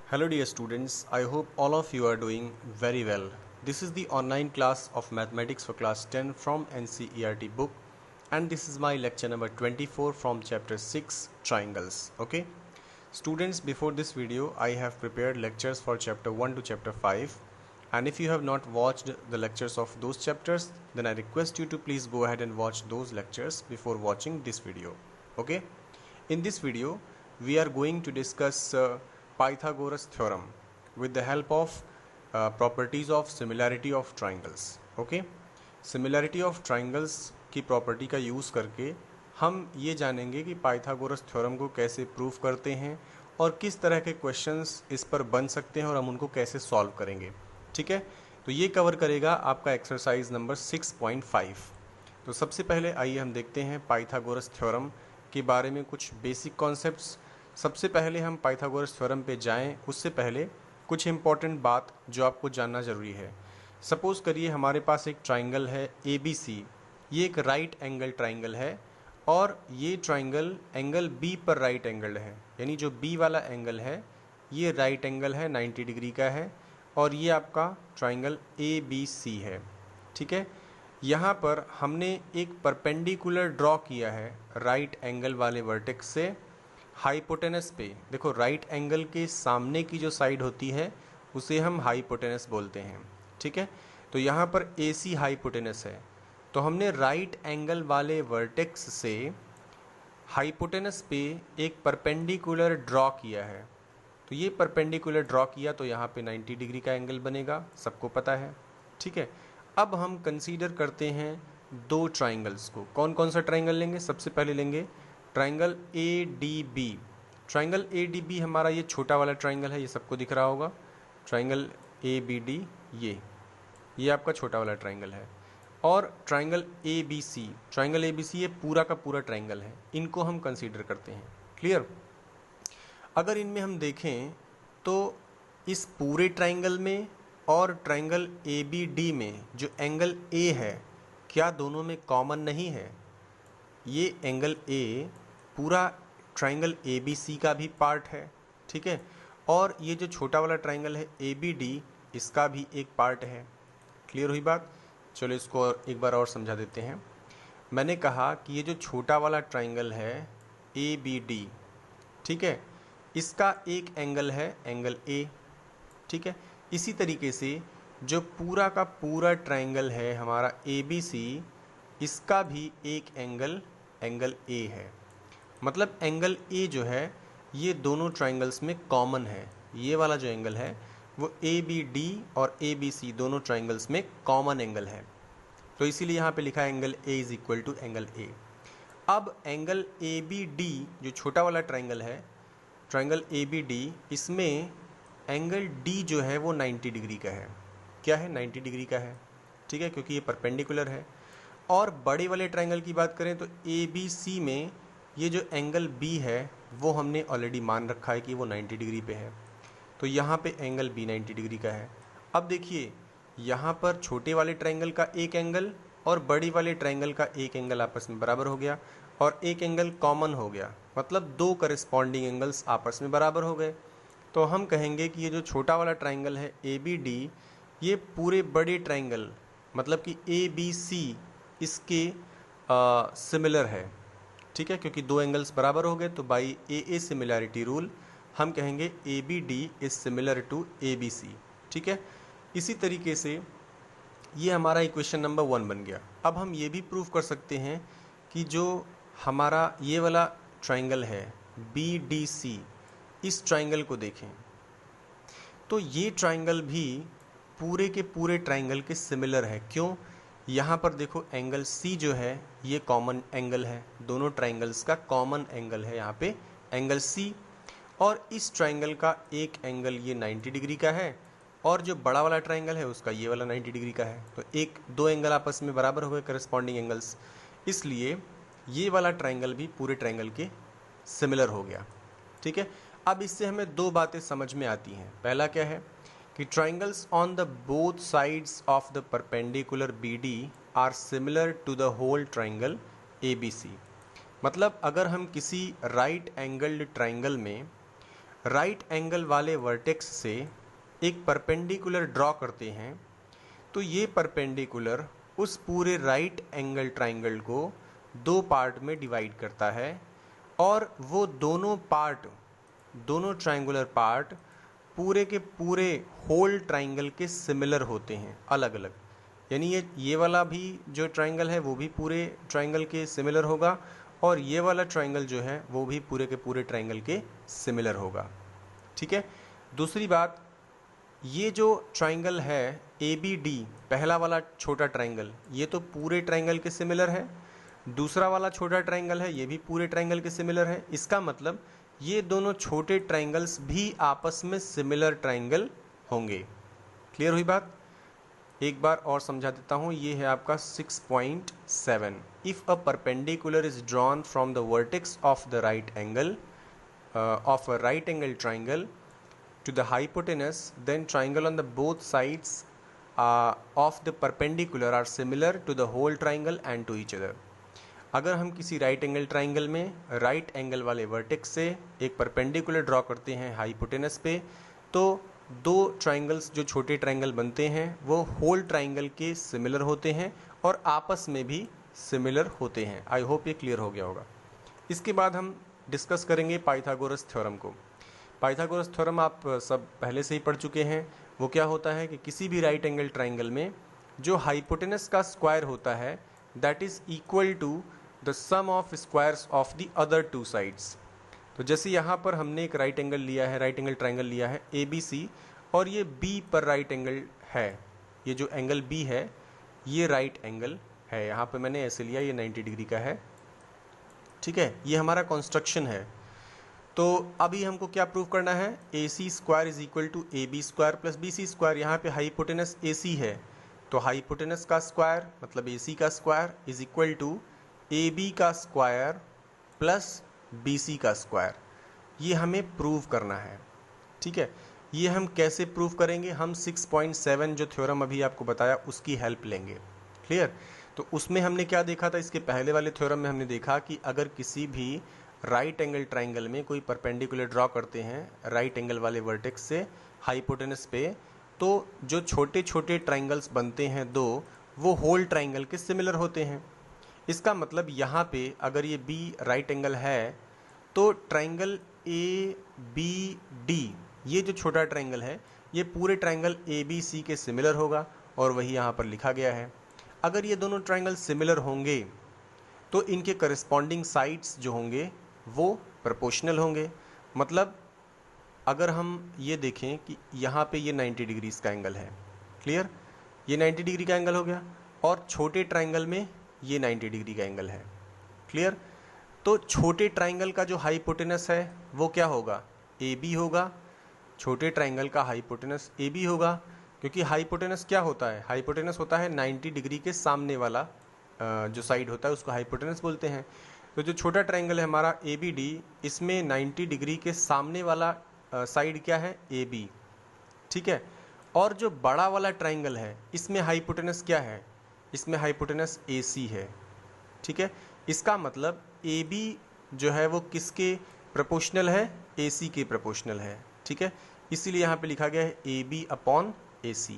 Hello dear students, I hope all of you are doing very well. This is the online class of Mathematics for class 10 from NCERT book, and this is my lecture number 24 from chapter 6 Triangles. Okay students, before this video I have prepared lectures for chapter 1 to chapter 5, and if you have not watched the lectures of those chapters, then I request you to please go ahead and watch those lectures before watching this video. Okay, in this video we are going to discuss Pythagoras theorem with the help of properties of similarity of triangles. Okay, similarity of triangles की property का use करके हम ये जानेंगे कि Pythagoras theorem को कैसे prove करते हैं और किस तरह के क्वेश्चंस इस पर बन सकते हैं और हम उनको कैसे सॉल्व करेंगे. ठीक है, तो ये कवर करेगा आपका एक्सरसाइज नंबर 6.5. तो सबसे पहले आइए हम देखते हैं पाइथागोरस थ्योरम के बारे में कुछ बेसिक कॉन्सेप्ट्स. सबसे पहले हम पाइथागोरस थ्योरम पे जाएं, उससे पहले कुछ इंपॉर्टेंट बात जो आपको जानना ज़रूरी है. सपोज़ करिए हमारे पास एक ट्राइंगल है ABC. ये एक राइट एंगल ट्राइंगल है और ये ट्राइंगल एंगल B पर राइट एंगल है, यानी जो B वाला एंगल है ये राइट एंगल है, 90 डिग्री का है, और ये आपका ट्राइंगल ABC है. ठीक है, यहाँ पर हमने एक परपेंडिकुलर ड्रॉ किया है राइट एंगल वाले वर्टेक्स से हाइपोटेनस पे. देखो, राइट एंगल के सामने की जो साइड होती है उसे हम हाइपोटेनस बोलते हैं. ठीक है, तो यहाँ पर AC हाइपोटेनस है, तो हमने राइट एंगल वाले वर्टेक्स से हाइपोटेनस पे एक परपेंडिकुलर ड्रॉ किया है. तो ये परपेंडिकुलर ड्रॉ किया तो यहाँ पे 90 डिग्री का एंगल बनेगा, सबको पता है. ठीक है, अब हम कंसीडर करते हैं दो ट्राइंगल्स को. कौन कौन सा ट्राइंगल लेंगे? सबसे पहले लेंगे ट्राइंगल ADB. ट्राइंगल ADB हमारा ये छोटा वाला ट्राइंगल है, ये सबको दिख रहा होगा. ट्राइंगल ABD ये आपका छोटा वाला ट्राइंगल है. और ट्राइंगल ABC, ट्राइंगल ABC ये पूरा का पूरा ट्राइंगल है. इनको हम कंसीडर करते हैं. क्लियर? अगर इनमें हम देखें तो इस पूरे ट्राइंगल में और ट्राइंगल ABD में जो एंगल A है, क्या दोनों में कॉमन नहीं है? ये एंगल A पूरा ट्राइंगल ABC का भी पार्ट है. ठीक है, और ये जो छोटा वाला ट्राइंगल है ABD, इसका भी एक पार्ट है. क्लियर हुई बात? चलो इसको एक बार और समझा देते हैं. मैंने कहा कि ये जो छोटा वाला ट्राइंगल है ABD, ठीक है, इसका एक एंगल है एंगल A. ठीक है, इसी तरीके से जो पूरा का पूरा ट्राइंगल है हमारा ABC, इसका भी एक एंगल A है. मतलब एंगल A जो है ये दोनों ट्राइंगल्स में कॉमन है. ये वाला जो एंगल है वो ABD और ABC दोनों ट्राइंगल्स में कॉमन एंगल है. तो इसीलिए यहाँ पे लिखा है angle A is equal to angle A. अब एंगल ABD जो छोटा वाला ट्राइंगल है, ट्राइंगल ABD, इसमें एंगल D जो है वो 90 डिग्री का है. क्या है? 90 डिग्री का है. ठीक है, क्योंकि ये परपेंडिकुलर है. और बड़े वाले ट्राइंगल की बात करें तो ABC में ये जो एंगल B है वो हमने ऑलरेडी मान रखा है कि वो 90 डिग्री पे है. तो यहाँ पे एंगल B 90 डिग्री का है. अब देखिए यहाँ पर छोटे वाले ट्राइंगल का एक एंगल और बड़ी वाले ट्राइंगल का एक एंगल आपस में बराबर हो गया और एक एंगल कॉमन हो गया. मतलब दो करस्पॉन्डिंग एंगल्स आपस में बराबर हो गए. तो हम कहेंगे कि ये जो छोटा वाला ट्राइंगल है ABD, ये पूरे बड़े ट्राइंगल मतलब कि ABC इसके सिमिलर है. ठीक है, क्योंकि दो एंगल्स बराबर हो गए तो बाई AA सिमिलैरिटी रूल हम कहेंगे ABD is similar to ABC. ठीक है, इसी तरीके से ये हमारा इक्वेशन नंबर 1 बन गया. अब हम ये भी प्रूव कर सकते हैं कि जो हमारा ये वाला ट्राइंगल है BDC, इस ट्राइंगल को देखें तो ये ट्राइंगल भी पूरे के पूरे ट्राइंगल के सिमिलर है. क्यों? यहाँ पर देखो एंगल C जो है ये कॉमन एंगल है, दोनों ट्राइंगल्स का कॉमन एंगल है यहाँ पे एंगल C. और इस ट्राइंगल का एक एंगल ये 90 डिग्री का है और जो बड़ा वाला ट्राइंगल है उसका ये वाला 90 डिग्री का है. तो दो एंगल आपस में बराबर हो गए, करस्पॉन्डिंग एंगल्स, इसलिए ये वाला ट्राइंगल भी पूरे ट्राइंगल के सिमिलर हो गया. ठीक है, अब इससे हमें दो बातें समझ में आती हैं. पहला क्या है कि triangles on the both sides of the perpendicular BD are similar to the whole triangle ABC. मतलब अगर हम किसी राइट एंगल्ड ट्राइंगल में राइट एंगल वाले वर्टेक्स से एक परपेंडिकुलर ड्रॉ करते हैं, तो ये परपेंडिकुलर उस पूरे राइट एंगल ट्राइंगल को दो पार्ट में डिवाइड करता है और वो दोनों ट्राइंगुलर पार्ट पूरे के पूरे होल ट्राइंगल के सिमिलर होते हैं, अलग अलग। यानी ये वाला भी जो ट्राइंगल है वो भी पूरे ट्राइंगल के सिमिलर होगा और ये वाला ट्राइंगल जो है वो भी पूरे के पूरे ट्राइंगल के सिमिलर होगा। ठीक है। दूसरी बात, ये जो ट्राइंगल है ABD, पहला वाला छोटा ट्राइंगल, ये तो पूरे ट्राइंगल के सिमिलर है। दूसरा वाला छोटा ट्राइंगल है, ये भी पूरे ट्राइंगल के सिमिलर है। इसका मतलब ये दोनों छोटे ट्राइंगल्स भी आपस में सिमिलर ट्राइंगल होंगे। क्लियर हुई बात? एक बार और समझा देता हूँ। ये है आपका 6.7। If a perpendicular is drawn from the vertex of the right angle of a right angle triangle to the hypotenuse, then triangle on the both sides of the perpendicular are similar to the whole triangle and to each other। अगर हम किसी right angle triangle में right angle वाले vertex से एक perpendicular draw करते हैं hypotenuse पे, तो दो ट्राइंगल्स जो छोटे ट्राइंगल बनते हैं वो होल ट्राइंगल के सिमिलर होते हैं और आपस में भी सिमिलर होते हैं। आई होप ये क्लियर हो गया होगा। इसके बाद हम डिस्कस करेंगे पाइथागोरस थ्योरम को। पाइथागोरस थ्योरम आप सब पहले से ही पढ़ चुके हैं। वो क्या होता है कि किसी भी राइट एंगल ट्राइंगल में जो हाइपोटेनस का स्क्वायर होता है that is equal to the sum of squares of the other two sides. तो जैसे यहाँ पर हमने एक राइट एंगल लिया है, राइट एंगल ट्राइंगल लिया है ABC, और ये B पर राइट एंगल है। ये जो एंगल B है ये राइट एंगल है। यहाँ पर मैंने ऐसे लिया, ये 90 डिग्री का है। ठीक है, ये हमारा कंस्ट्रक्शन है। तो अभी हमको क्या प्रूव करना है? AC square is equal to AB square plus BC square. यहाँ पे हाइपोटेनस AC है, तो हाइपोटेनस का स्क्वायर मतलब AC का square is equal to AB का स्क्वायर प्लस BC का स्क्वायर। ये हमें प्रूव करना है। ठीक है, ये हम कैसे प्रूव करेंगे? हम 6.7 जो थ्योरम अभी आपको बताया उसकी हेल्प लेंगे। क्लियर? तो उसमें हमने क्या देखा था? इसके पहले वाले थ्योरम में हमने देखा कि अगर किसी भी राइट एंगल ट्राइंगल में कोई परपेंडिकुलर ड्रॉ करते हैं राइट एंगल वाले वर्टेक्स से हाइपोटेनस पे, तो जो छोटे छोटे ट्राइंगल्स बनते हैं दो, वो होल ट्राइंगल के सिमिलर होते हैं। इसका मतलब यहाँ पे अगर ये B राइट एंगल है तो ट्राइंगल ABD, ये जो छोटा ट्राइंगल है ये पूरे ट्राइंगल ABC के सिमिलर होगा और वही यहाँ पर लिखा गया है। अगर ये दोनों ट्राइंगल सिमिलर होंगे तो इनके करस्पॉन्डिंग साइड्स जो होंगे वो प्रोपोर्शनल होंगे। मतलब अगर हम ये देखें कि यहाँ पे ये 90 डिग्री का एंगल है। क्लियर? ये 90 डिग्री का एंगल हो गया और छोटे ट्राइंगल में ये 90 डिग्री का एंगल है। क्लियर? तो छोटे ट्राइंगल का जो हाइपोटेनस है वो क्या होगा? AB होगा। छोटे ट्राइंगल का हाइपोटेनस AB होगा, क्योंकि हाइपोटेनस क्या होता है? हाइपोटेनस होता है 90 डिग्री के सामने वाला जो साइड होता है उसको हाइपोटेनस बोलते हैं। तो जो छोटा ट्राइंगल है हमारा ABD, इसमें 90 डिग्री के सामने वाला साइड क्या है? AB। ठीक है, और जो बड़ा वाला ट्राइंगल है इसमें हाइपोटेनस क्या है? इसमें हाइपोटेनस AC है। ठीक है, इसका मतलब AB जो है वो किसके प्रोपोर्शनल है? AC के प्रोपोर्शनल है। ठीक है, इसीलिए यहाँ पे लिखा गया है AB अपॉन AC।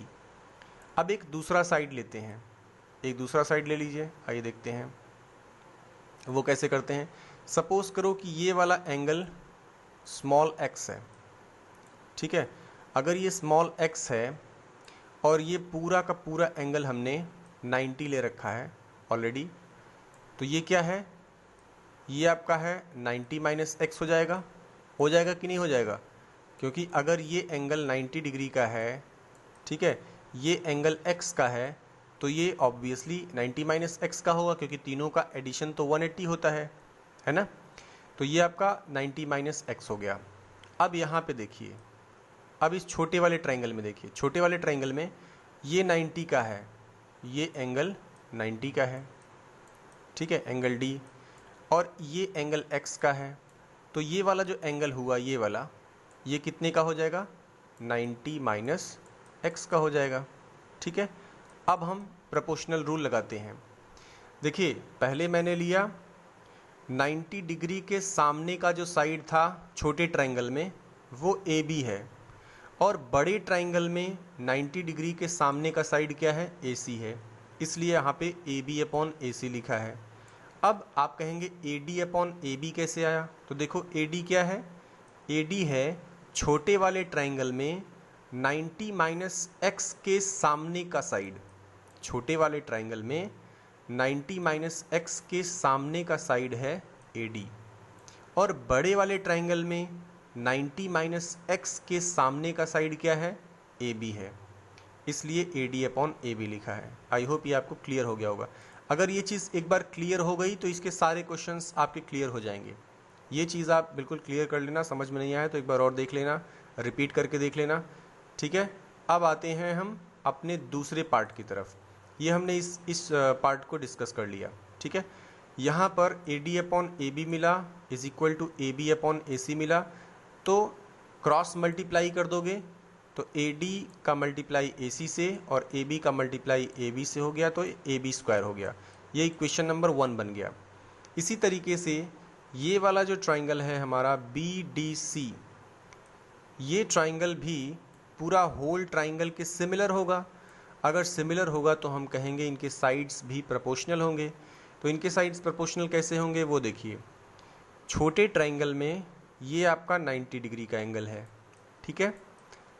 अब एक दूसरा साइड लेते हैं, एक दूसरा साइड ले लीजिए। आइए देखते हैं वो कैसे करते हैं। सपोज करो कि ये वाला एंगल स्मॉल x है। ठीक है, अगर ये स्मॉल x है और ये पूरा का पूरा एंगल हमने 90 ले रखा है ऑलरेडी, तो ये क्या है? ये आपका है 90 माइनस x हो जाएगा। हो जाएगा कि नहीं हो जाएगा? क्योंकि अगर ये एंगल 90 डिग्री का है, ठीक है, ये एंगल x का है, तो ये ऑब्वियसली 90 माइनस x का होगा, क्योंकि तीनों का एडिशन तो 180 होता है ना। तो ये आपका 90 माइनस x हो गया। अब यहाँ पे देखिए, अब इस छोटे वाले ट्राइंगल में देखिए, छोटे वाले ट्राइंगल में ये 90 का है, ये एंगल 90 का है। ठीक है, एंगल D, और ये एंगल x का है। तो ये वाला जो एंगल हुआ ये वाला, ये कितने का हो जाएगा? 90 माइनस x का हो जाएगा। ठीक है, अब हम प्रोपोर्शनल रूल लगाते हैं। देखिए, पहले मैंने लिया 90 डिग्री के सामने का जो साइड था छोटे ट्राइंगल में वो ए बी है, और बड़े ट्राइंगल में 90 डिग्री के सामने का साइड क्या है, ए सी है, इसलिए यहाँ पे ए बी अपॉन ए सी लिखा है। अब आप कहेंगे A D upon A B कैसे आया, तो देखो ए डी क्या है, ए डी है छोटे वाले ट्राइंगल में 90 माइनस एक्स के सामने का साइड। छोटे वाले ट्राइंगल में 90 माइनस एक्स के सामने का साइड है ए डी, और बड़े वाले ट्राइंगल में 90 माइनस एक्स के सामने का साइड क्या है, ए बी है, इसलिए A D upon A B लिखा है। आई होप ये आपको क्लियर हो गया होगा। अगर ये चीज़ एक बार क्लियर हो गई तो इसके सारे क्वेश्चंस आपके क्लियर हो जाएंगे। ये चीज़ आप बिल्कुल क्लियर कर लेना, समझ में नहीं आया तो एक बार और देख लेना, रिपीट करके देख लेना, ठीक है। अब आते हैं हम अपने दूसरे पार्ट की तरफ। ये हमने इस पार्ट को डिस्कस कर लिया, ठीक है। यहाँ पर A D upon A B मिला is equal to A B upon A C मिला, तो क्रॉस मल्टीप्लाई कर दोगे तो ए डी का मल्टीप्लाई ए सी से और ए बी का मल्टीप्लाई ए बी से हो गया, तो ए बी स्क्वायर हो गया। ये इक्वेशन नंबर 1 बन गया। इसी तरीके से ये वाला जो ट्राइंगल है हमारा बी डी सी, ये ट्राइंगल भी पूरा होल ट्राइंगल के सिमिलर होगा। अगर सिमिलर होगा तो हम कहेंगे इनके साइड्स भी प्रोपोर्शनल होंगे। तो इनके साइड्स प्रोपोर्शनल कैसे होंगे वो देखिए। छोटे ट्राइंगल में ये आपका 90 डिग्री का एंगल है, ठीक है,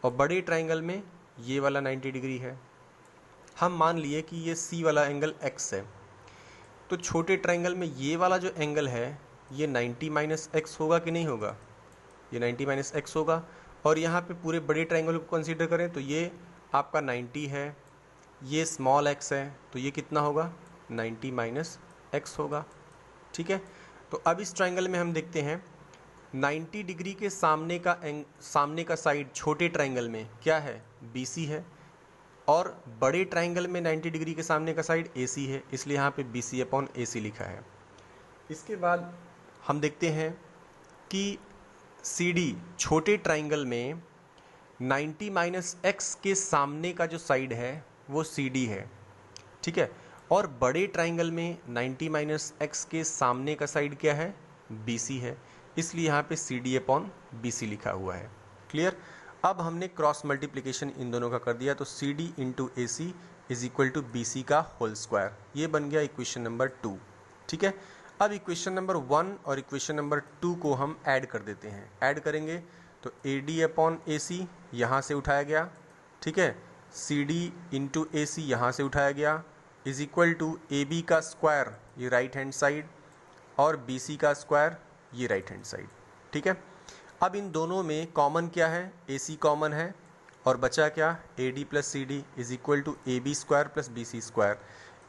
और बड़े ट्राइंगल में ये वाला 90 डिग्री है। हम मान लिए कि ये सी वाला एंगल एक्स है, तो छोटे ट्राइंगल में ये वाला जो एंगल है ये 90 माइनस एक्स होगा कि नहीं होगा, ये 90 माइनस एक्स होगा। और यहाँ पे पूरे बड़े ट्राइंगल को कंसीडर करें तो ये आपका 90 है, ये स्मॉल एक्स है, तो ये कितना होगा, 90 माइनस एक्स होगा, ठीक है। तो अब इस ट्राइंगल में हम देखते हैं 90 डिग्री के सामने का साइड छोटे ट्राइंगल में क्या है, बी सी है, और बड़े ट्राइंगल में 90 डिग्री के सामने का साइड ए सी है, इसलिए यहाँ पे बी सी अपॉन ए सी लिखा है। इसके बाद हम देखते हैं कि सी डी छोटे ट्राइंगल में 90 माइनस एक्स के सामने का जो साइड है वो सी डी है, ठीक है, और बड़े ट्राइंगल में 90 माइनस एक्स के सामने का साइड क्या है, बी सी है, इसलिए यहाँ पे C D upon B C लिखा हुआ है। क्लियर। अब हमने क्रॉस मल्टीप्लिकेशन इन दोनों का कर दिया, तो C D into A C is equal to B C का होल स्क्वायर, ये बन गया इक्वेशन नंबर 2, ठीक है। अब इक्वेशन नंबर 1 और इक्वेशन नंबर 2 को हम ऐड कर देते हैं। ऐड करेंगे तो ए डी अपॉन ए सी यहाँ से उठाया गया, ठीक है, सी डी इंटू ए सी यहाँ से उठाया गया, is equal to A B का स्क्वायर ये राइट हैंड साइड और बी सी का स्क्वायर ये राइट हैंड साइड, ठीक है। अब इन दोनों में कॉमन क्या है, ए सी कॉमन है, और बचा क्या, A D plus C D is equal to A B square plus B C square.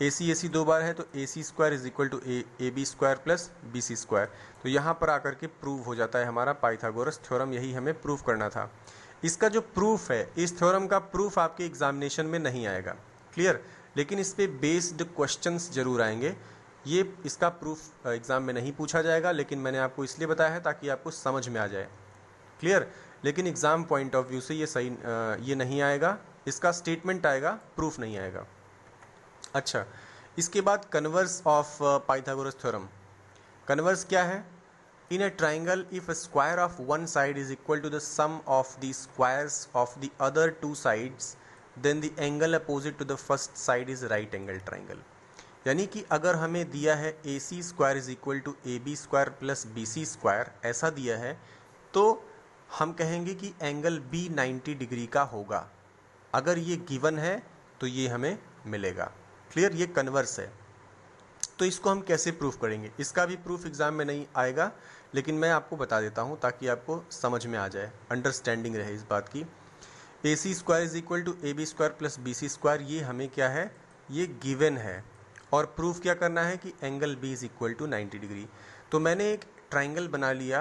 A C दो बार है तो A C square is equal to A B square plus B C square. तो यहाँ पर आकर के प्रूव हो जाता है हमारा पाइथागोरस थ्योरम, यही हमें प्रूव करना था। इसका जो प्रूफ है, इस थ्योरम का प्रूफ आपके एग्जामिनेशन में नहीं आएगा, क्लियर, लेकिन इस पे बेस्ड क्वेश्चंस जरूर आएंगे। ये इसका प्रूफ एग्ज़ाम में नहीं पूछा जाएगा, लेकिन मैंने आपको इसलिए बताया है ताकि आपको समझ में आ जाए, क्लियर। लेकिन एग्ज़ाम पॉइंट ऑफ व्यू से ये सही ये नहीं आएगा, इसका स्टेटमेंट आएगा, प्रूफ नहीं आएगा। अच्छा, इसके बाद converse of Pythagoras theorem. Converse क्या है, in a triangle if a square of one side is equal to the sum of the squares of the other two sides then the angle opposite to the first side is right angle triangle. यानी कि अगर हमें दिया है A C square is equal to A B square plus B C square, ऐसा दिया है, तो हम कहेंगे कि एंगल बी 90 डिग्री का होगा। अगर ये गिवन है तो ये हमें मिलेगा, क्लियर, ये कन्वर्स है। तो इसको हम कैसे प्रूफ करेंगे, इसका भी प्रूफ एग्जाम में नहीं आएगा, लेकिन मैं आपको बता देता हूँ ताकि आपको समझ में आ जाए, अंडरस्टैंडिंग रहे इस बात की। A C square is equal to A B square plus B C square, ये हमें क्या है, ये गिवन है, और प्रूफ क्या करना है कि angle B is equal to 90 degree. तो मैंने एक ट्राइंगल बना लिया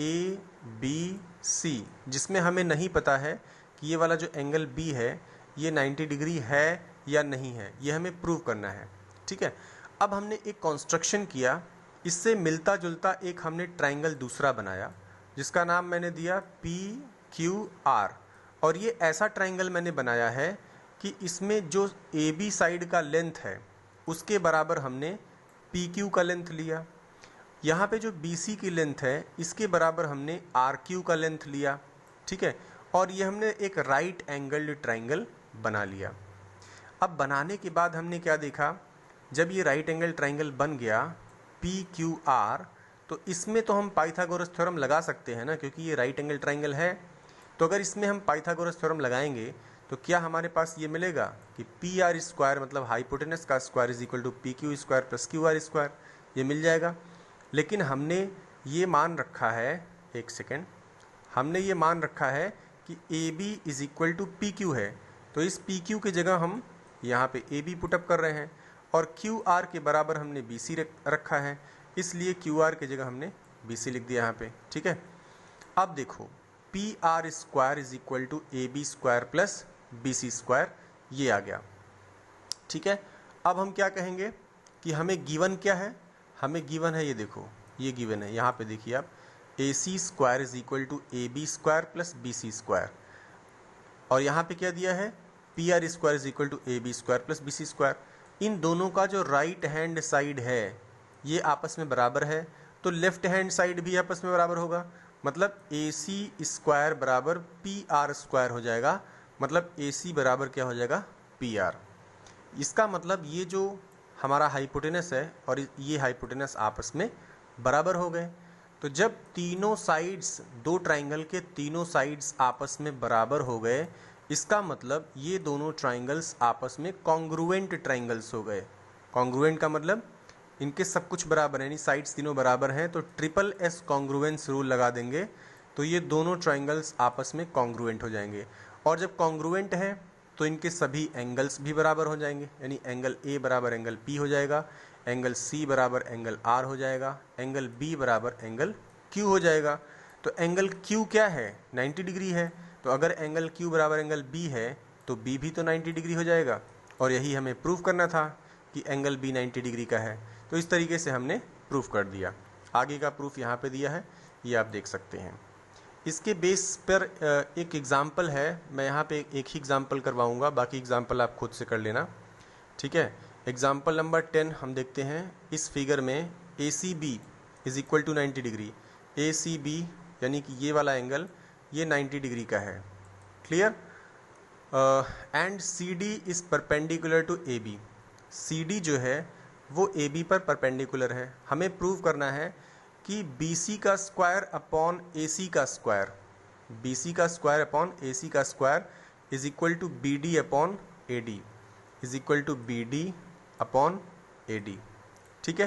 ए बी सी, जिसमें हमें नहीं पता है कि ये वाला जो एंगल बी है ये 90 डिग्री है या नहीं है, ये हमें प्रूव करना है, ठीक है। अब हमने एक कंस्ट्रक्शन किया, इससे मिलता जुलता एक हमने ट्राइंगल दूसरा बनाया जिसका नाम मैंने दिया पी क्यू आर, और ये ऐसा ट्राइंगल मैंने बनाया है कि इसमें जो ए बी साइड का लेंथ है उसके बराबर हमने पी क्यू का लेंथ लिया, यहाँ पे जो बी सी की लेंथ है इसके बराबर हमने आर क्यू का लेंथ लिया, ठीक है। और ये हमने एक राइट एंगल्ड ट्राइंगल बना लिया। अब बनाने के बाद हमने क्या देखा, जब ये राइट एंगल ट्राइंगल बन गया PQR, तो इसमें तो हम पाइथागोरस थ्योरम लगा सकते हैं ना, क्योंकि ये राइट एंगल ट्राइंगल है। तो अगर इसमें हम पाइथागोरस थ्योरम लगाएंगे तो क्या हमारे पास ये मिलेगा कि PR स्क्वायर मतलब हाइपोटेनस का square is equal to PQ square plus QR square, ये मिल जाएगा। लेकिन हमने ये मान रखा है, एक सेकेंड, हमने ये मान रखा है कि AB is equal to PQ है। तो इस PQ की जगह हम यहाँ पे AB पुटअप कर रहे हैं और QR के बराबर हमने BC रखा है, इसलिए QR की जगह हमने BC लिख दिया यहाँ पे। ठीक है। अब देखो PR square is equal to AB square plus BC square, ये आ गया। ठीक है। अब हम क्या कहेंगे कि हमें गिवन क्या है, हमें गिवन है, ये देखो ये गिवन है, यहाँ पे देखिए आप, AC square is equal to AB square plus BC square, और यहाँ पे क्या दिया है, PR square is equal to AB square plus BC square. इन दोनों का जो राइट हैंड साइड है ये आपस में बराबर है, तो लेफ्ट हैंड साइड भी आपस में बराबर होगा, मतलब AC स्क्वायर बराबर PR स्क्वायर हो जाएगा, मतलब AC बराबर क्या हो जाएगा, PR। इसका मतलब ये जो हमारा हाइपोटेनस है और ये हाइपोटेनस आपस में बराबर हो गए। तो जब तीनों साइड्स, दो ट्राइंगल के तीनों साइड्स आपस में बराबर हो गए, इसका मतलब ये दोनों ट्राइंगल्स आपस में कॉन्ग्रुएंट ट्राइंगल्स हो गए। कॉन्ग्रुएंट का मतलब इनके सब कुछ बराबर है, यानी साइड्स तीनों बराबर हैं, तो SSS कॉन्ग्रुएंस रूल लगा देंगे तो ये दोनों ट्राइंगल्स आपस में कॉन्ग्रुएंट हो जाएंगे। और जब कॉन्ग्रुएंट है तो इनके सभी एंगल्स भी बराबर हो जाएंगे, यानी एंगल A बराबर एंगल P हो जाएगा, एंगल C बराबर एंगल R हो जाएगा, एंगल B बराबर एंगल Q हो जाएगा। तो एंगल Q क्या है, 90 डिग्री है, तो अगर एंगल Q बराबर एंगल B है तो B भी तो 90 डिग्री हो जाएगा, और यही हमें प्रूव करना था कि एंगल B 90 डिग्री का है। तो इस तरीके से हमने प्रूफ कर दिया। आगे का प्रूफ यहाँ पे दिया है, ये आप देख सकते हैं। इसके बेस पर एक एग्ज़ाम्पल है, मैं यहाँ पे एक ही एग्ज़ाम्पल करवाऊँगा, बाकी एग्ज़ाम्पल आप खुद से कर लेना। ठीक है। एग्ज़ाम्पल नंबर 10 हम देखते हैं। इस फिगर में ACB is equal to 90 degree, ACB यानी कि ये वाला एंगल ये 90 डिग्री का है, clear. And CD is perpendicular to AB, CD जो है वो AB पर परपेंडिकुलर है। हमें प्रूव करना है कि BC का स्क्वायर अपॉन AC का स्क्वायर, BC का स्क्वायर अपॉन AC का square is equal to BD upon AD, is equal to BD upon AD। ठीक है।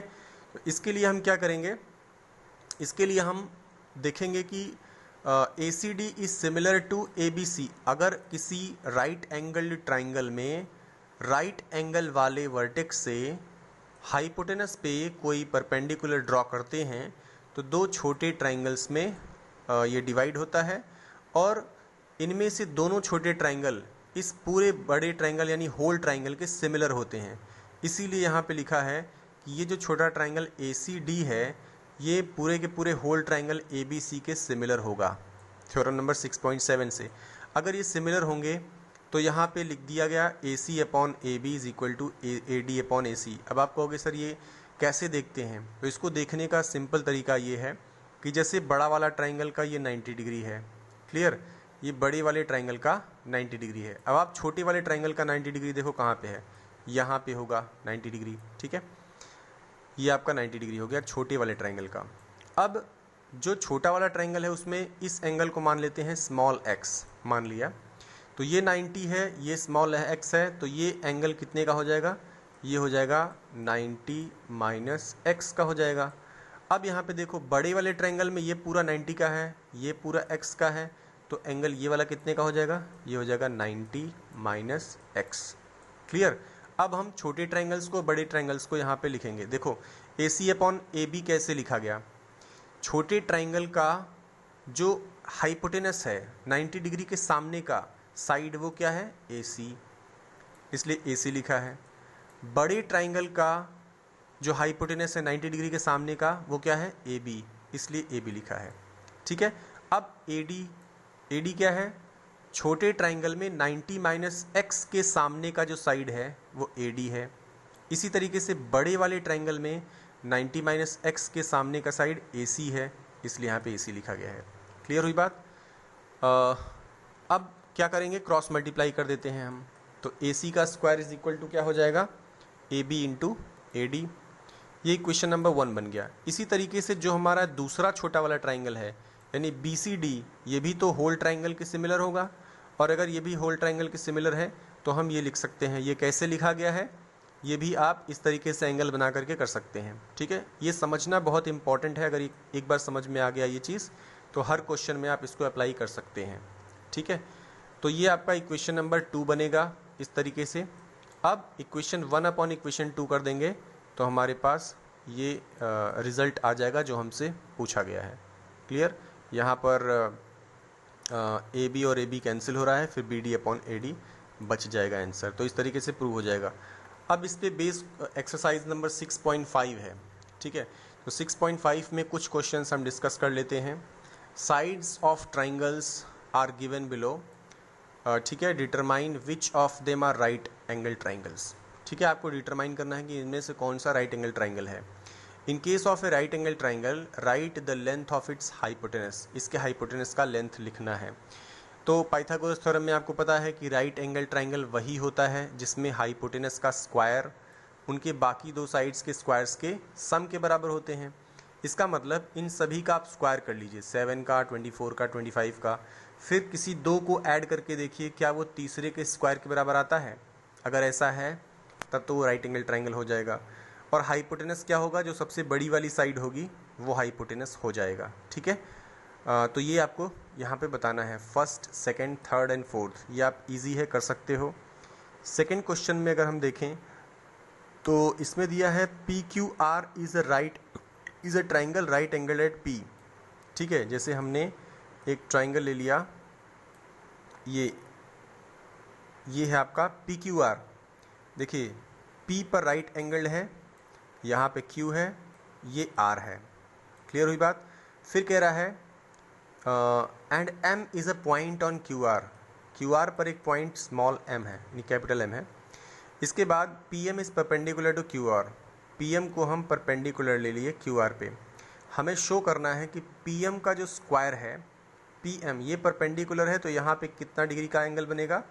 तो इसके लिए हम क्या करेंगे, इसके लिए हम देखेंगे कि ACD is similar to ABC। अगर किसी राइट एंगल्ड ट्राइंगल में राइट एंगल वाले वर्टेक्स से हाइपोटेनस पे कोई परपेंडिकुलर ड्रॉ करते हैं तो दो छोटे ट्राइंगल्स में ये डिवाइड होता है, और इनमें से दोनों छोटे ट्राइंगल इस पूरे बड़े ट्राइंगल यानी होल ट्राइंगल के सिमिलर होते हैं। इसीलिए यहाँ पे लिखा है कि ये जो छोटा ट्राइंगल ACD है ये पूरे के पूरे होल ट्राइंगल ABC के सिमिलर होगा, थ्योरम नंबर 6.7 से। अगर ये सिमिलर होंगे तो यहाँ पे लिख दिया गया AC upon AB is equal to AD upon AC। अब आप कहोगे सर ये कैसे देखते हैं, तो इसको देखने का सिंपल तरीका ये है कि जैसे बड़ा वाला ट्राइंगल का ये 90 डिग्री है, क्लियर, ये बड़े वाले ट्राइंगल का 90 डिग्री है। अब आप छोटे वाले ट्राइंगल का 90 डिग्री देखो कहाँ पे है, यहाँ पे होगा 90 डिग्री। ठीक है, ये आपका 90 डिग्री हो गया छोटे वाले ट्राइंगल का। अब जो छोटा वाला ट्राइंगल है उसमें इस एंगल को मान लेते हैं स्मॉल x, मान लिया, तो ये 90 है, ये स्मॉल x है, तो ये एंगल कितने का हो जाएगा, ये हो जाएगा 90 माइनस x का हो जाएगा। अब यहाँ पे देखो बड़े वाले ट्रायंगल में ये पूरा 90 का है, ये पूरा x का है, तो एंगल ये वाला कितने का हो जाएगा, ये हो जाएगा 90 माइनस x। क्लियर। अब हम छोटे ट्रायंगल्स को बड़े ट्रायंगल्स को यहाँ पे लिखेंगे। देखो AC अपॉन AB कैसे लिखा गया, छोटे ट्रायंगल का जो हाइपोटेनस है 90 डिग्री के सामने का साइड वो क्या है AC, इसलिए AC लिखा है। बड़े ट्रायंगल का जो हाइपोटेनस है 90 डिग्री के सामने का वो क्या है AB, इसलिए AB लिखा है। ठीक है। अब AD क्या है, छोटे ट्रायंगल में 90 माइनस x के सामने का जो साइड है वो AD है। इसी तरीके से बड़े वाले ट्रायंगल में 90 माइनस x के सामने का साइड AC है, इसलिए यहाँ पे AC लिखा गया है। क्लियर हुई बात। अब क्या करेंगे, क्रॉस मल्टीप्लाई कर देते हैं हम। तो ए सी का स्क्वायर इज इक्वल टू क्या हो जाएगा, A B into A D. ये इक्वेशन नंबर 1 बन गया। इसी तरीके से जो हमारा दूसरा छोटा वाला ट्राइंगल है यानी बी सी डी, ये भी तो होल ट्राइंगल के सिमिलर होगा, और अगर ये भी होल ट्राइंगल के सिमिलर है तो हम ये लिख सकते हैं। ये कैसे लिखा गया है, ये भी आप इस तरीके से एंगल बना करके कर सकते हैं। ठीक है, ये समझना बहुत इंपॉर्टेंट है। अगर एक बार समझ में आ गया ये चीज़ तो हर क्वेश्चन में आप इसको अप्लाई कर सकते हैं। ठीक है, तो ये आपका इक्वेशन नंबर 2 बनेगा इस तरीके से। अब इक्वेशन 1 अपॉन इक्वेशन 2 कर देंगे तो हमारे पास ये रिज़ल्ट आ जाएगा जो हमसे पूछा गया है। क्लियर, यहाँ पर ए बी और ए बी कैंसिल हो रहा है, फिर B D upon A D बच जाएगा आंसर। तो इस तरीके से प्रूव हो जाएगा। अब इस पे बेस एक्सरसाइज नंबर 6.5 है। ठीक है, तो 6.5 में कुछ क्वेश्चंस हम डिस्कस कर लेते हैं। Sides of triangles are given below. ठीक है, determine which of them are right angle triangles. ठीक है, आपको डिटरमाइन करना है कि इनमें से कौन सा राइट एंगल ट्राइंगल है। In case of A right angle triangle right the length of its hypotenuse. इसके हाइपोटेनस का लेंथ लिखना है। तो पाइथागोरस थ्योरम में आपको पता है कि राइट एंगल ट्राइंगल वही होता है जिसमें हाइपोटेनस का स्क्वायर उनके बाकी दो साइड्स के स्क्वायर्स के सम के बराबर होते हैं। इसका मतलब इन सभी का आप स्क्वायर कर लीजिए, 7 का, 24 का, 25 का, फिर किसी दो को ऐड करके देखिए क्या वो तीसरे के स्क्वायर के बराबर आता है। अगर ऐसा है तब तो वो राइट एंगल ट्राइंगल हो जाएगा। और हाइपोटेनस क्या होगा, जो सबसे बड़ी वाली साइड होगी वो हाइपोटेनस हो जाएगा। ठीक है, तो ये आपको यहाँ पे बताना है। First, second, third and fourth ये आप इजी है, कर सकते हो। सेकंड क्वेश्चन में अगर हम देखें तो इसमें दिया है P Q R is a triangle right angle at P. ठीक है, जैसे हमने एक ट्राइंगल ले लिया, ये है आपका पी क्यू आर। देखिए पी पर राइट एंगल है, यहाँ पे क्यू है, ये आर है। क्लियर हुई बात। फिर कह रहा है and M is a point on Q R. Q R पर एक पॉइंट स्मॉल एम है यानी कैपिटल एम है। इसके बाद P M is perpendicular to Q R. P M को हम परपेंडिकुलर ले लिए क्यू आर पे। हमें शो करना है कि पी एम का जो स्क्वायर है, पी एम ये परपेंडिकुलर है तो यहाँ पे कितना डिग्री का एंगल बनेगा,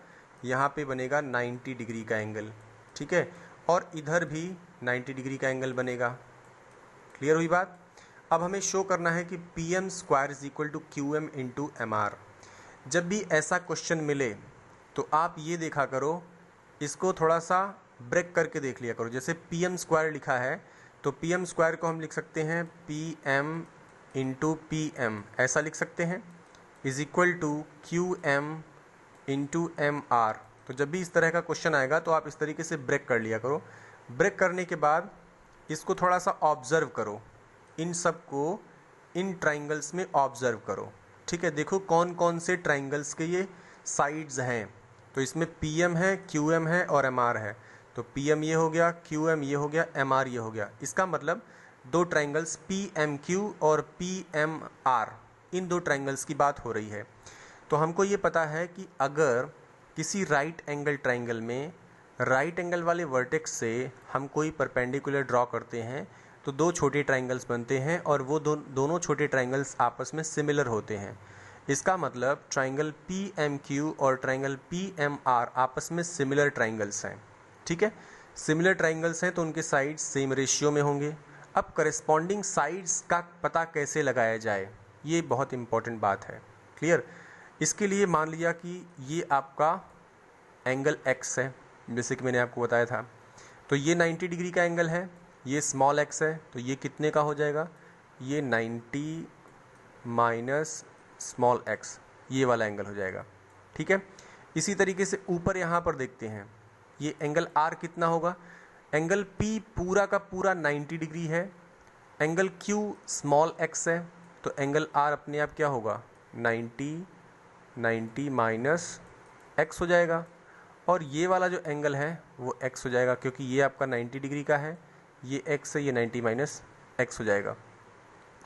यहाँ पे बनेगा 90 डिग्री का एंगल। ठीक है, और इधर भी 90 डिग्री का एंगल बनेगा। क्लियर हुई बात। अब हमें शो करना है कि P M square is equal to Q M into M R. जब भी ऐसा क्वेश्चन मिले तो आप ये देखा करो, इसको थोड़ा सा ब्रेक करके देख लिया करो। जैसे पी एम स्क्वायर लिखा है तो पी एम स्क्वायर को हम लिख सकते हैं P M into P M, ऐसा लिख सकते हैं, is equal to Q M into M R. तो जब भी इस तरह का क्वेश्चन आएगा तो आप इस तरीके से ब्रेक कर लिया करो। ब्रेक करने के बाद इसको थोड़ा सा ऑब्जर्व करो, इन सब को इन ट्राइंगल्स में ऑब्जर्व करो। ठीक है, देखो कौन कौन से ट्राइंगल्स के ये साइड्स हैं। तो इसमें पी एम है, क्यू एम है और एम आर है। तो पी एम ये हो गया, क्यू एम ये हो गया, एम आर ये हो गया। इसका मतलब दो ट्राइंगल्स पी एम क्यू और पी एम आर, इन दो ट्राइंगल्स की बात हो रही है। तो हमको ये पता है कि अगर किसी राइट एंगल ट्राइंगल में राइट एंगल वाले वर्टेक्स से हम कोई परपेंडिकुलर ड्रॉ करते हैं तो दो छोटे ट्राइंगल्स बनते हैं और वो दोनों छोटे ट्राइंगल्स आपस में सिमिलर होते हैं। इसका मतलब ट्राइंगल पी एम क्यू और ट्राइंगल पी एम आर आपस में सिमिलर ट्राइंगल्स हैं। ठीक है, सिमिलर ट्राइंगल्स हैं तो उनके साइड्स सेम रेशियो में होंगे। अब करेस्पॉन्डिंग साइड्स का पता कैसे लगाया जाए, ये बहुत इंपॉर्टेंट बात है। क्लियर। इसके लिए मान लिया कि ये आपका एंगल x है, जैसे कि मैंने आपको बताया था, तो ये 90 डिग्री का एंगल है, ये स्मॉल x है, तो ये कितने का हो जाएगा, ये 90 माइनस स्मॉल x, ये वाला एंगल हो जाएगा। ठीक है, इसी तरीके से ऊपर यहाँ पर देखते हैं, ये एंगल r कितना होगा, एंगल p पूरा का पूरा 90 डिग्री है, एंगल q स्मॉल x है, तो एंगल r अपने आप क्या होगा, 90 माइनस x हो जाएगा। और ये वाला जो एंगल है वो x हो जाएगा, क्योंकि ये आपका 90 डिग्री का है, ये x है, ये 90 माइनस x हो जाएगा।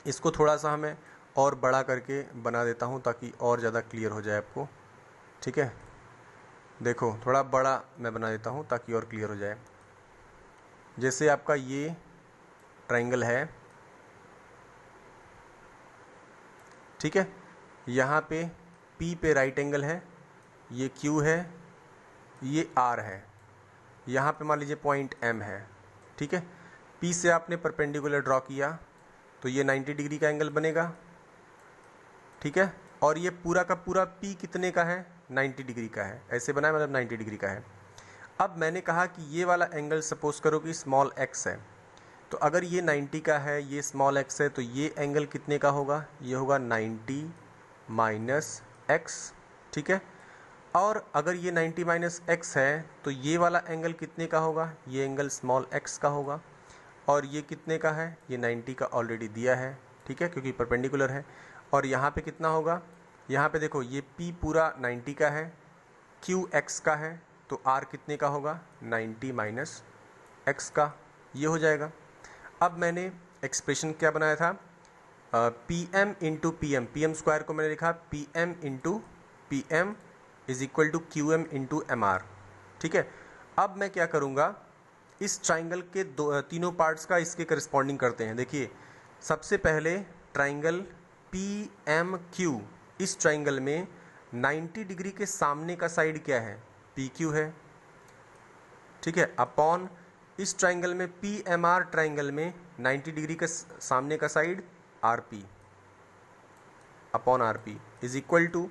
इसको थोड़ा सा हमें और बड़ा करके बना देता हूँ ताकि और ज़्यादा क्लियर हो जाए आपको। ठीक है, देखो थोड़ा बड़ा मैं बना देता हूँ ताकि और क्लियर हो जाए। जैसे आपका ये ट्राइंगल है, ठीक है, यहाँ पे P पे राइट एंगल है, ये Q है, ये R है, यहाँ पे मान लीजिए पॉइंट M है, ठीक है। P से आपने परपेंडिकुलर ड्रॉ किया तो ये 90 डिग्री का एंगल बनेगा, ठीक है। और ये पूरा का पूरा P कितने का है, 90 डिग्री का है, ऐसे बना है मतलब 90 डिग्री का है। अब मैंने कहा कि ये वाला एंगल सपोज करो कि स्मॉल x है, तो अगर ये 90 का है, ये स्मॉल x है, तो ये एंगल कितने का होगा, ये होगा 90 माइनस x, ठीक है। और अगर ये 90 माइनस x है तो ये वाला एंगल कितने का होगा, ये एंगल स्मॉल x का होगा। और ये कितने का है, ये 90 का ऑलरेडी दिया है, ठीक है, क्योंकि परपेंडिकुलर है। और यहाँ पे कितना होगा, यहाँ पे देखो ये P पूरा 90 का है, Q x का है, तो R कितने का होगा, 90 माइनस x का, ये हो जाएगा। अब मैंने एक्सप्रेशन क्या बनाया था, PM into P M, P M square को मैंने लिखा PM into P M is equal to QM into MR, ठीक है। अब मैं क्या करूँगा, इस ट्राइंगल के तीनों पार्ट्स का इसके करस्पॉन्डिंग करते हैं। देखिए सबसे पहले ट्राइंगल PMQ, इस ट्राइंगल में 90 डिग्री के सामने का साइड क्या है, PQ है, ठीक है। अपॉन इस ट्राइंगल में PMR ट्राइंगल में 90 डिग्री के सामने का side RP upon RP is equal to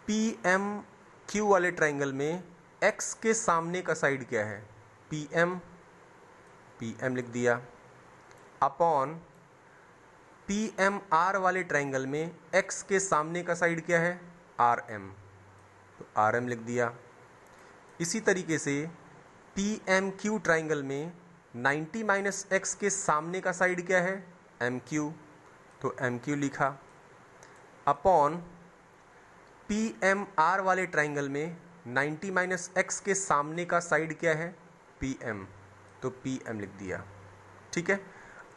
PMQ वाले ट्राइंगल में X के सामने का साइड क्या है, PM लिख दिया, अपॉन PMR वाले ट्राइंगल में X के सामने का साइड क्या है, RM, तो RM लिख दिया। इसी तरीके से PMQ ट्राइंगल में 90 माइनस x के सामने का साइड क्या है, MQ, तो MQ लिखा, अपॉन PMR वाले ट्राइंगल में 90 माइनस x के सामने का साइड क्या है, PM, तो PM लिख दिया, ठीक है।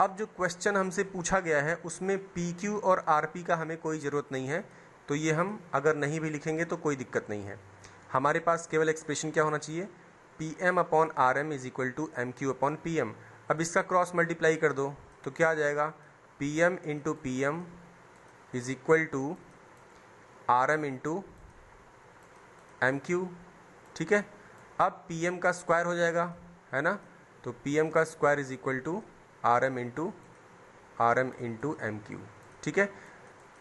अब जो क्वेश्चन हमसे पूछा गया है उसमें PQ और RP का हमें कोई ज़रूरत नहीं है, तो ये हम अगर नहीं भी लिखेंगे तो कोई दिक्कत नहीं है। हमारे पास केवल एक्सप्रेशन क्या होना चाहिए, PM upon RM is equal to MQ upon PM। अब इसका क्रॉस मल्टीप्लाई कर दो तो क्या आ जाएगा, PM into PM is equal to RM into MQ, ठीक है। अब PM का स्क्वायर हो जाएगा, है ना, तो PM का square is equal to RM into MQ, ठीक है,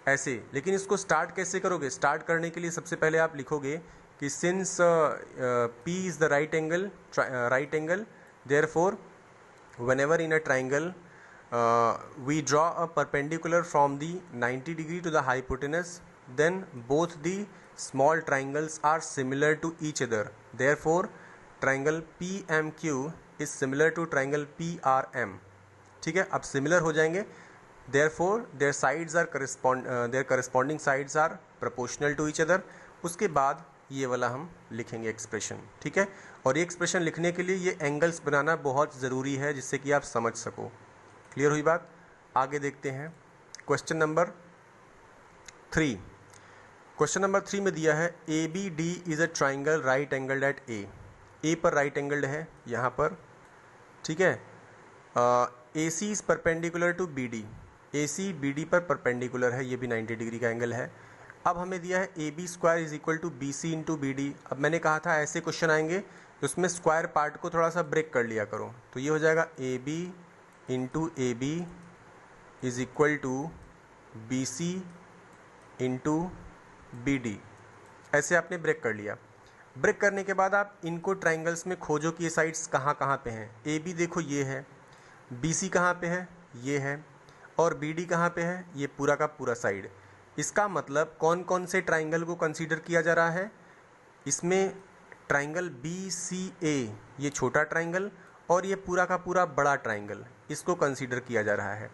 ऐसे। लेकिन इसको स्टार्ट कैसे करोगे, स्टार्ट करने के लिए सबसे पहले आप लिखोगे कि since P is the right angle therefore whenever in a triangle we draw a perpendicular from the 90 degree to the hypotenuse, then both the small triangles are similar to each other, therefore triangle PMQ is similar to triangle PRM, ठीक है। अब similar हो जाएंगे, therefore their sides are their corresponding sides are proportional to each other। उसके बाद ये वाला हम लिखेंगे एक्सप्रेशन, ठीक है। और ये एक्सप्रेशन लिखने के लिए ये एंगल्स बनाना बहुत ज़रूरी है जिससे कि आप समझ सको। क्लियर हुई बात, आगे देखते हैं क्वेश्चन नंबर 3। क्वेश्चन नंबर 3 में दिया है ABD is a triangle right angled at A पर राइट एंगल्ड है यहाँ पर, ठीक है। AC is perpendicular to BD, AC BD पर परपेंडिकुलर है, ये भी 90 डिग्री का एंगल है। अब हमें दिया है AB square is equal to BC into BD। अब मैंने कहा था ऐसे क्वेश्चन आएंगे तो उसमें स्क्वायर पार्ट को थोड़ा सा ब्रेक कर लिया करो, तो ये हो जाएगा AB into AB is equal to BC into BD, ऐसे आपने ब्रेक कर लिया। ब्रेक करने के बाद आप इनको ट्राइंगल्स में खोजो कि ये साइड्स कहाँ कहाँ पे हैं। AB देखो ये है, BC कहाँ पे है, ये है, और BD कहाँ पे है, ये पूरा का पूरा साइड। इसका मतलब कौन कौन से ट्राइंगल को कंसीडर किया जा रहा है, इसमें ट्राइंगल BCA, ये छोटा ट्राइंगल, और ये पूरा का पूरा बड़ा ट्राइंगल, इसको कंसीडर किया जा रहा है।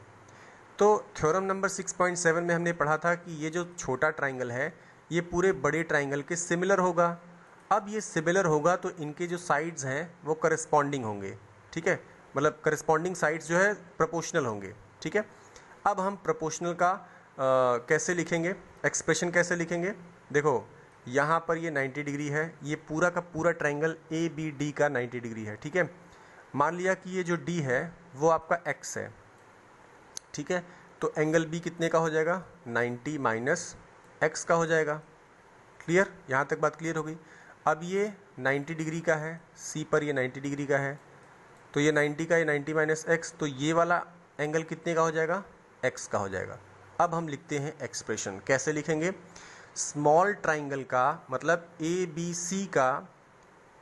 तो थ्योरम नंबर 6.7 में हमने पढ़ा था कि ये जो छोटा ट्राइंगल है ये पूरे बड़े ट्राइंगल के सिमिलर होगा। अब ये सिमिलर होगा तो इनके जो साइड्स हैं वो करस्पॉन्डिंग होंगे, ठीक है, मतलब करस्पॉन्डिंग साइड्स जो है प्रोपोर्शनल होंगे, ठीक है। अब हम प्रोपोर्शनल का कैसे लिखेंगे, एक्सप्रेशन कैसे लिखेंगे, देखो यहाँ पर ये 90 डिग्री है, ये पूरा का पूरा ट्राइंगल ABD का 90 डिग्री है, ठीक है। मान लिया कि ये जो D है वो आपका X है, ठीक है, तो एंगल B कितने का हो जाएगा, 90 माइनस x का हो जाएगा। क्लियर, यहाँ तक बात क्लियर हो गई। अब ये 90 डिग्री का है, C पर ये 90 डिग्री का है, तो ये 90 का, ये 90 माइनस एक्स, तो ये वाला एंगल कितने का हो जाएगा, x का हो जाएगा। अब हम लिखते हैं एक्सप्रेशन। कैसे लिखेंगे, स्मॉल ट्राइंगल का मतलब ABC का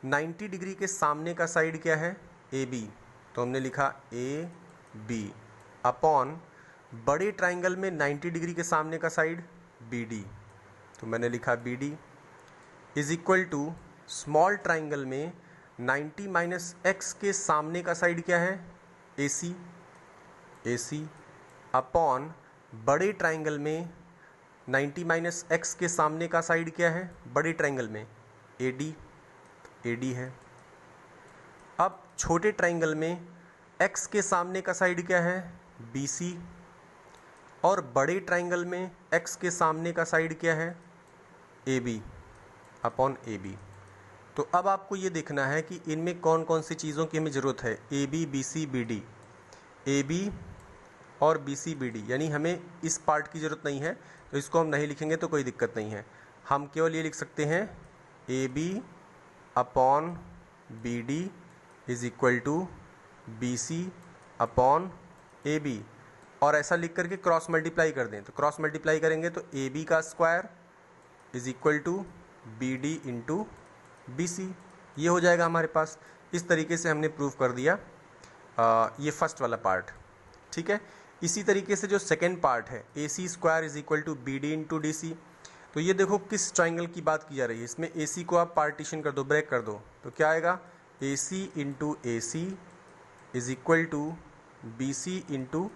90 डिग्री के सामने का साइड क्या है, AB, तो हमने लिखा AB अपॉन बड़े ट्राइंगल में 90 डिग्री के सामने का साइड BD, तो मैंने लिखा BD is equal to small triangle में 90 माइनस एक्स के सामने का साइड क्या है, AC अपॉन बड़े ट्राइंगल में 90 माइनस एक्स के सामने का साइड क्या है, बड़े ट्राइंगल में AD है। अब छोटे ट्राइंगल में x के सामने का साइड क्या है, BC, और बड़े ट्राइंगल में x के सामने का साइड क्या है, AB अपॉन AB। तो अब आपको ये देखना है कि इनमें कौन कौन सी चीज़ों की हमें ज़रूरत है, AB BC BD, AB और BC BD, यानी हमें इस पार्ट की ज़रूरत नहीं है, तो इसको हम नहीं लिखेंगे तो कोई दिक्कत नहीं है। हम केवल ये लिख सकते हैं AB upon BD is equal to BC upon AB, और ऐसा लिख करके क्रॉस मल्टीप्लाई कर दें। तो क्रॉस मल्टीप्लाई करेंगे तो AB का square is equal to BD into BC, ये हो जाएगा हमारे पास। इस तरीके से हमने प्रूव कर दिया ये फर्स्ट वाला पार्ट, ठीक है। इसी तरीके से जो सेकेंड पार्ट है, AC square is equal to BD into DC, तो ये देखो किस ट्राइंगल की बात की जा रही है। इसमें AC को आप पार्टीशन कर दो, ब्रेक कर दो, तो क्या आएगा, AC into AC is equal to BC into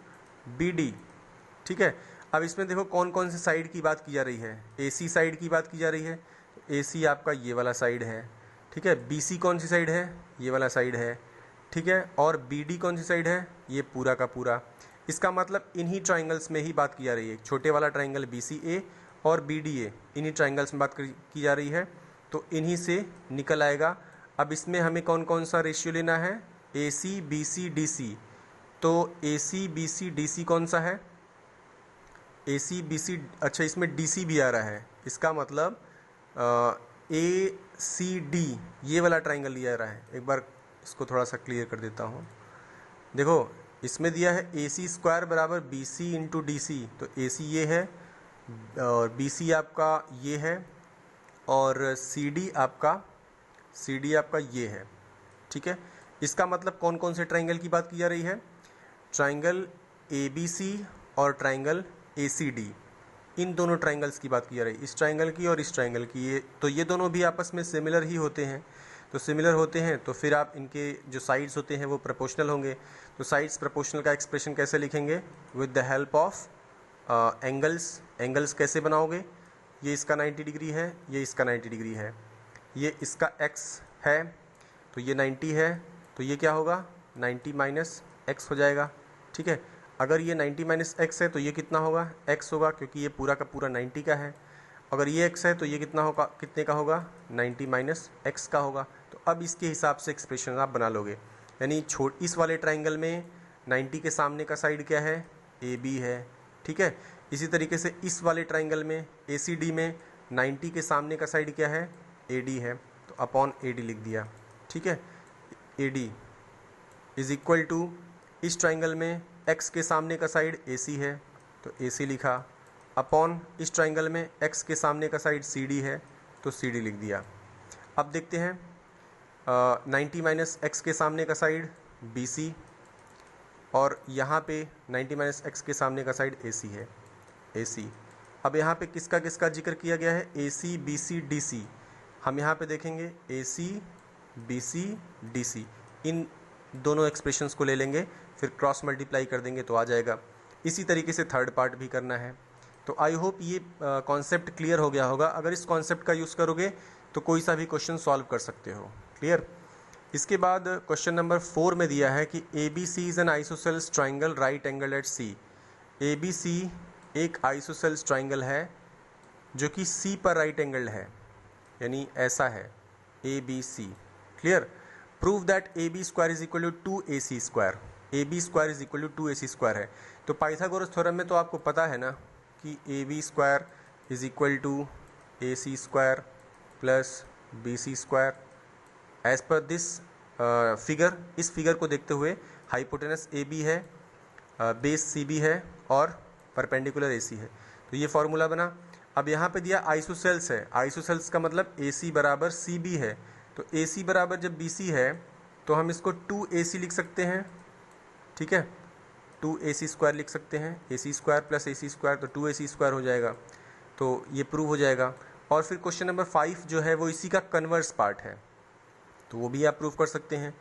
BD, ठीक है। अब इसमें देखो कौन कौन से साइड की बात की जा रही है, AC साइड की बात की जा रही है, AC आपका ये वाला साइड है, ठीक है। BC कौन सी साइड है, ये वाला साइड है, ठीक है। और BD कौन सी साइड है, ये पूरा का पूरा। इसका मतलब इन्हीं ट्राइंगल्स में ही बात की जा रही है, छोटे वाला ट्राइंगल BCA और BDA, इन्हीं ट्राइंगल्स में बात की जा रही है, तो इन्हीं से निकल आएगा। अब इसमें हमें कौन कौन सा रेशियो लेना है, AC BC DC, तो AC BC DC कौन सा है, AC BC, अच्छा इसमें DC भी आ रहा है, इसका मतलब ACD ये वाला ट्राइंगल लिया जा रहा है। एक बार इसको थोड़ा सा क्लियर कर देता हूँ। देखो इसमें दिया है AC स्क्वायर बराबर BC इंटू DC, तो AC ये है और BC आपका ये है और CD आपका ये है, ठीक है। इसका मतलब कौन कौन से ट्राइंगल की बात की जा रही है, ट्राइंगल ABC और ट्राइंगल ACD, इन दोनों ट्राइंगल्स की बात की जा रही है, इस ट्राइंगल की और इस ट्राइंगल की। ये तो ये दोनों भी आपस में सिमिलर ही होते हैं, तो सिमिलर होते हैं तो फिर आप इनके जो साइड्स होते हैं वो प्रोपोर्शनल होंगे। तो साइड्स प्रोपोर्शनल का एक्सप्रेशन कैसे लिखेंगे, with the help of angles कैसे बनाओगे, ये इसका 90 डिग्री है, ये इसका 90 डिग्री है, ये इसका x है तो ये 90 है, तो ये क्या होगा 90 माइनस एक्स हो जाएगा, ठीक है। अगर ये 90 माइनस एक्स है तो ये कितना होगा, x होगा, क्योंकि ये पूरा का पूरा 90 का है। अगर ये x है तो ये कितना होगा, कितने का होगा, 90 माइनस एक्स का होगा। तो अब इसके हिसाब से एक्सप्रेशन आप बना लोगे, यानी इस वाले ट्राइंगल में 90 के सामने का साइड क्या है, AB है, ठीक है। इसी तरीके से इस वाले ट्राइंगल में ACD में 90 के सामने का साइड क्या है, AD है, तो अपॉन AD लिख दिया, ठीक है। AD इज इक्वल टू इस ट्राइंगल में x के सामने का साइड AC है तो AC लिखा, अपॉन इस ट्राइंगल में x के सामने का साइड CD है तो CD लिख दिया। अब देखते हैं 90 माइनस एक्स के सामने का साइड BC और यहाँ पे 90 माइनस एक्स के सामने का साइड AC है, AC। अब यहाँ पे किसका किसका जिक्र किया गया है, AC BC DC। हम यहाँ पे देखेंगे AC BC DC, इन दोनों एक्सप्रेशंस को ले लेंगे, फिर क्रॉस मल्टीप्लाई कर देंगे तो आ जाएगा। इसी तरीके से थर्ड पार्ट भी करना है। तो आई होप ये कॉन्सेप्ट क्लियर हो गया होगा। अगर इस कॉन्सेप्ट का यूज़ करोगे तो कोई सा भी क्वेश्चन सॉल्व कर सकते हो, क्लियर। इसके बाद क्वेश्चन नंबर 4 में दिया है कि ABC is an isosceles triangle right angle at C। ABC एक आइसोसेल्स ट्राइंगल है जो कि C पर राइट एंगल है, यानी ऐसा है ABC, clear. Prove that AB square is equal to 2AC square, AB square is equal to 2AC square है। तो पाइथागोरस थ्योरम में तो आपको पता है ना कि AB square is equal to AC square plus BC square. As per this figure, इस फिगर को देखते हुए हाइपोटेनस AB है, बेस CB है और परपेंडिकुलर AC है, तो ये फॉर्मूला बना। अब यहाँ पे दिया आइसोसेल्स है, आइसोसेल्स का मतलब AC बराबर CB है, तो AC बराबर जब BC है तो हम इसको 2AC लिख सकते हैं, ठीक है, 2AC स्क्वायर लिख सकते हैं, AC square plus AC square तो 2AC स्क्वायर हो जाएगा, तो ये प्रूव हो जाएगा। और फिर क्वेश्चन नंबर 5 जो है वो इसी का कन्वर्स पार्ट है, तो वो भी आप प्रूव कर सकते हैं।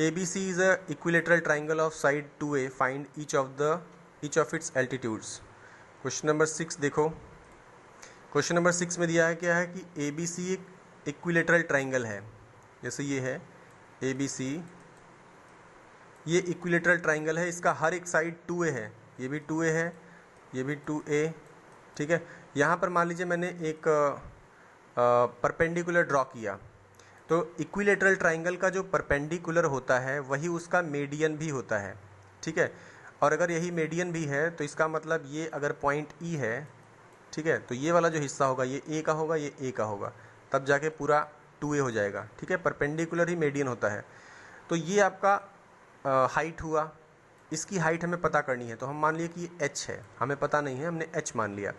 ABC is a equilateral triangle of side 2A, find each of its altitudes. Question number 6 देखो, क्वेश्चन नंबर 6 में दिया है क्या है कि ABC एक इक्विलेटरल ट्राइंगल है, जैसे ये है ABC, ये इक्विलेटरल ट्राइंगल है, इसका हर एक साइड 2A है, ये भी 2A है, ये भी 2A, ठीक है। यहाँ पर मान लीजिए मैंने एक परपेंडिकुलर ड्रॉ किया, तो इक्विलेटरल ट्राइंगल का जो परपेंडिकुलर होता है वही उसका मीडियन भी होता है, ठीक है। और अगर यही मीडियन भी है तो इसका मतलब ये अगर पॉइंट E है, ठीक है, तो ये वाला जो हिस्सा होगा ये A का होगा, ये A का होगा, तब जाके पूरा 2A हो जाएगा, ठीक है। परपेंडिकुलर ही मीडियन होता है। तो ये आपका हाइट हुआ, इसकी हाइट हमें पता करनी है, तो हम मान लिए कि ये H है, हमें पता नहीं है, हमने H मान लिया।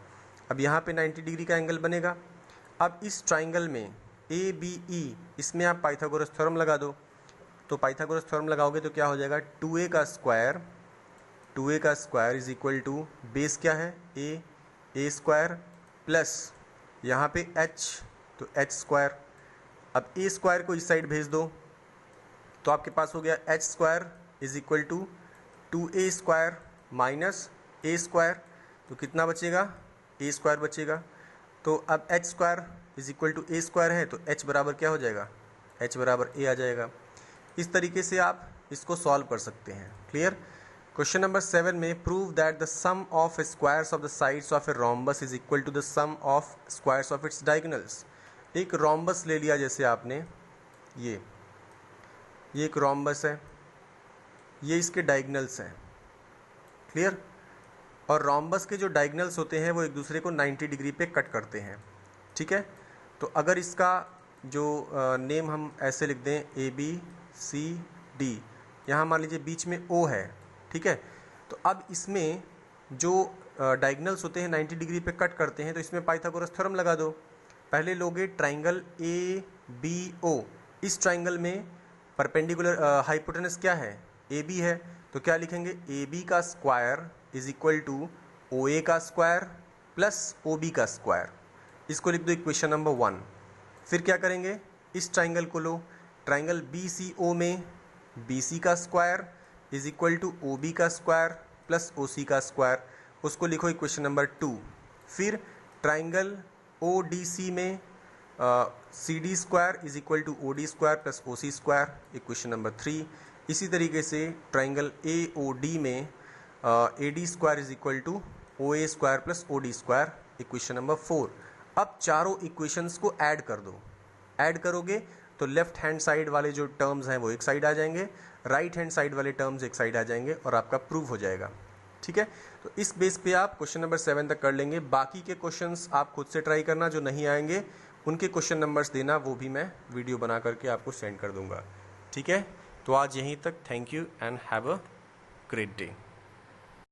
अब यहाँ पे 90 डिग्री का एंगल बनेगा। अब इस ट्राइंगल में ABE, इसमें आप पाइथागोरस थ्योरम लगा दो, तो पाइथागोरस थ्योरम लगाओगे तो क्या हो जाएगा, 2A का square is equal to base क्या है A स्क्वायर प्लस यहाँ पे H, तो H स्क्वायर। अब A स्क्वायर को इस साइड भेज दो तो आपके पास हो गया H square is equal to 2A square minus A square, तो कितना बचेगा, A स्क्वायर बचेगा। तो अब H square is equal to A square है, तो H बराबर क्या हो जाएगा, H बराबर A आ जाएगा। इस तरीके से आप इसको सॉल्व कर सकते हैं। क्लियर। क्वेश्चन नंबर 7 में prove that the sum of squares of the sides of a rhombus is equal to the sum of squares of its diagonals. एक रोम्बस ले लिया, जैसे आपने ये एक रोम्बस है, ये इसके डायगोनल्स हैं, क्लियर। और रोम्बस के जो डायगोनल्स होते हैं वो एक दूसरे को 90 डिग्री पे कट करते हैं, ठीक है। तो अगर इसका जो नेम हम ऐसे लिख दें ABCD, यहाँ मान लीजिए बीच में O है, ठीक है। तो अब इसमें जो डायगोनल्स होते हैं 90 डिग्री पे कट करते हैं, तो इसमें पाइथागोरस थ्योरम लगा दो। पहले लोगे ट्राइंगल ABO, इस ट्राइंगल में परपेंडिकुलर हाइपोटेनस क्या है, AB है, तो क्या लिखेंगे, AB का square is equal to OA का स्क्वायर प्लस OB का स्क्वायर। इसको लिख दो इक्वेशन नंबर 1। फिर क्या करेंगे, इस ट्राइंगल को लो, ट्राइंगल BCO में BC का square is equal to OB का स्क्वायर प्लस OC का स्क्वायर, उसको लिखो इक्वेशन नंबर 2। फिर ट्राइंगल ODC में CD square is equal to OD square plus OC square, equation number 3। इसी तरीके से ट्राइंगल AOD में AD square is equal to OA square plus OD square, equation number 4। अब चारों इक्वेशंस को add कर दो, ऐड करोगे तो लेफ्ट हैंड साइड वाले जो टर्म्स हैं वो एक साइड आ जाएंगे, राइट हैंड साइड वाले टर्म्स एक साइड आ जाएंगे और आपका प्रूव हो जाएगा, ठीक है। तो इस बेस पे आप क्वेश्चन नंबर 7 तक कर लेंगे। बाकी के क्वेश्चंस आप खुद से ट्राई करना, जो नहीं आएंगे उनके क्वेश्चन नंबर्स देना, वो भी मैं वीडियो बना करके आपको सेंड कर दूंगा, ठीक है। तो आज यहीं तक, thank you and have a great day.